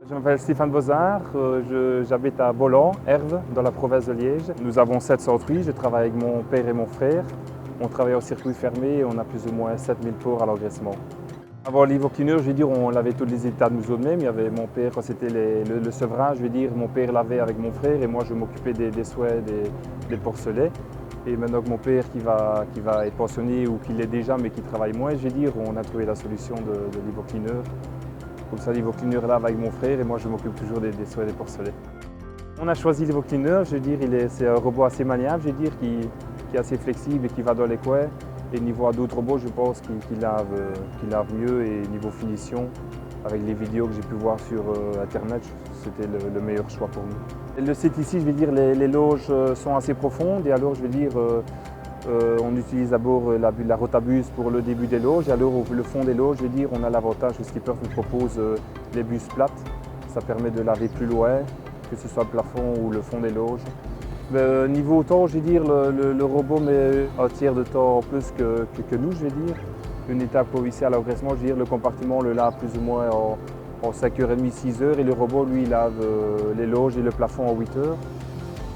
Je m'appelle Stéphane Bozard, j'habite à Bolan, Herve, dans la province de Liège. Nous avons 700 truies, je travaille avec mon père et mon frère. On travaille au circuit fermé et on a plus ou moins 7000 porcs à l'engraissement. Avant l'ivoclineur, je veux dire, on lavait tous les états de nous-mêmes. Il y avait mon père, quand c'était le sevrage, je veux dire, mon père lavait avec mon frère et moi je m'occupais des souhaits, des porcelets. Et maintenant que mon père qui va être pensionné ou qui l'est déjà mais qui travaille moins, je veux dire, on a trouvé la solution de l'ivoclineur. Comme ça, l'ivoclineur lave avec mon frère et moi je m'occupe toujours des souhaits et des porcelets. On a choisi l'ivoclineur, je veux dire, c'est un robot assez maniable, je veux dire, qui est assez flexible et qui va dans les coins. Et niveau à d'autres robots, je pense qu'il lave mieux et niveau finition, avec les vidéos que j'ai pu voir sur internet, c'était le meilleur choix pour nous. Le site ici, je veux dire, les loges sont assez profondes et alors je veux dire, on utilise d'abord la rotabus pour le début des loges et alors le fond des loges, je veux dire, on a l'avantage que Skipper nous propose les bus plates. Ça permet de laver plus loin, que ce soit le plafond ou le fond des loges. Niveau temps, je veux dire, le robot met un tiers de temps en plus que nous, je veux dire. Une étape pour ici à l'engraissement, je veux dire, le compartiment le lave plus ou moins en 5h30, 6h et le robot, lui, il lave les loges et le plafond en 8h.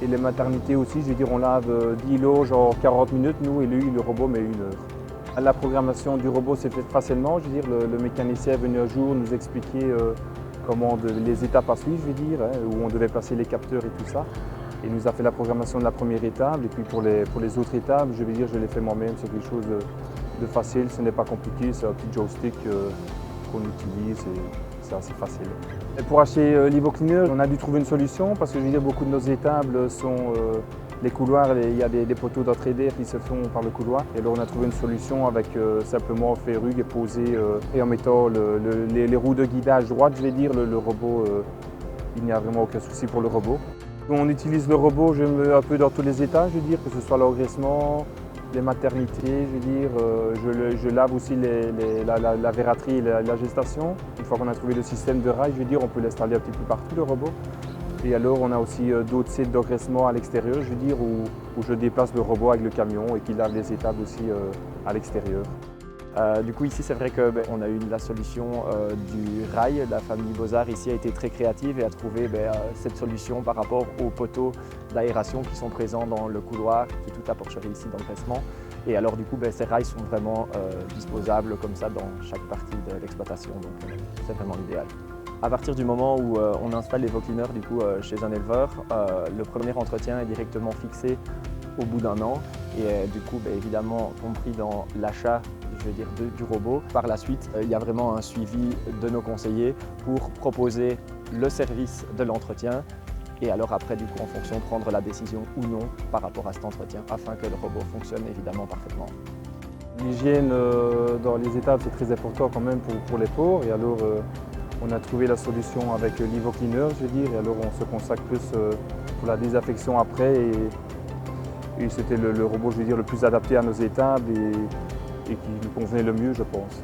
Et les maternités aussi, je veux dire, on lave 10 loges en 40 minutes, nous, et lui, le robot met 1 heure. La programmation du robot s'est faite facilement, je veux dire, le mécanicien est venu un jour nous expliquer les étapes à suivre, je veux dire, où on devait placer les capteurs et tout ça. Il nous a fait la programmation de la première étape et puis pour les autres étapes, je vais dire, je l'ai fait moi-même, c'est quelque chose de facile, ce n'est pas compliqué, c'est un petit joystick qu'on utilise et c'est assez facile. Et pour acheter l'ivoclineur, on a dû trouver une solution parce que je veux dire, beaucoup de nos étables sont les couloirs, il y a des poteaux d'entrée d'air qui se font par le couloir. Et alors on a trouvé une solution avec simplement ferrugue et poser et en mettant les roues de guidage droite, je vais dire, le robot, il n'y a vraiment aucun souci pour le robot. On utilise le robot un peu dans tous les états, je veux dire, que ce soit l'engraissement, les maternités, je veux dire, je lave aussi la verraterie et la gestation. Une fois qu'on a trouvé le système de rail, je veux dire, on peut l'installer un petit peu partout, le robot. Et alors, on a aussi d'autres sites d'engraissement à l'extérieur, je veux dire, où je déplace le robot avec le camion et qui lave les étables aussi à l'extérieur. Du coup ici c'est vrai qu'on a eu la solution du rail. La famille Bozard ici a été très créative et a trouvé cette solution par rapport aux poteaux d'aération qui sont présents dans le couloir qui est toute la porcherie ici d'engraissement. Et alors du coup ces rails sont vraiment disposables comme ça dans chaque partie de l'exploitation, donc c'est vraiment l'idéal. À partir du moment où on installe l'ivoclineur chez un éleveur, le premier entretien est directement fixé au bout d'1 an et du coup évidemment compris dans l'achat du robot. Par la suite, il y a vraiment un suivi de nos conseillers pour proposer le service de l'entretien et alors après du coup en fonction prendre la décision ou non par rapport à cet entretien afin que le robot fonctionne évidemment parfaitement. L'hygiène dans les étables c'est très important quand même pour les porcs et alors on a trouvé la solution avec l'ivoclineur je veux dire et alors on se consacre plus pour la désinfection après et c'était le robot je veux dire le plus adapté à nos étables et qui nous convenait le mieux je pense.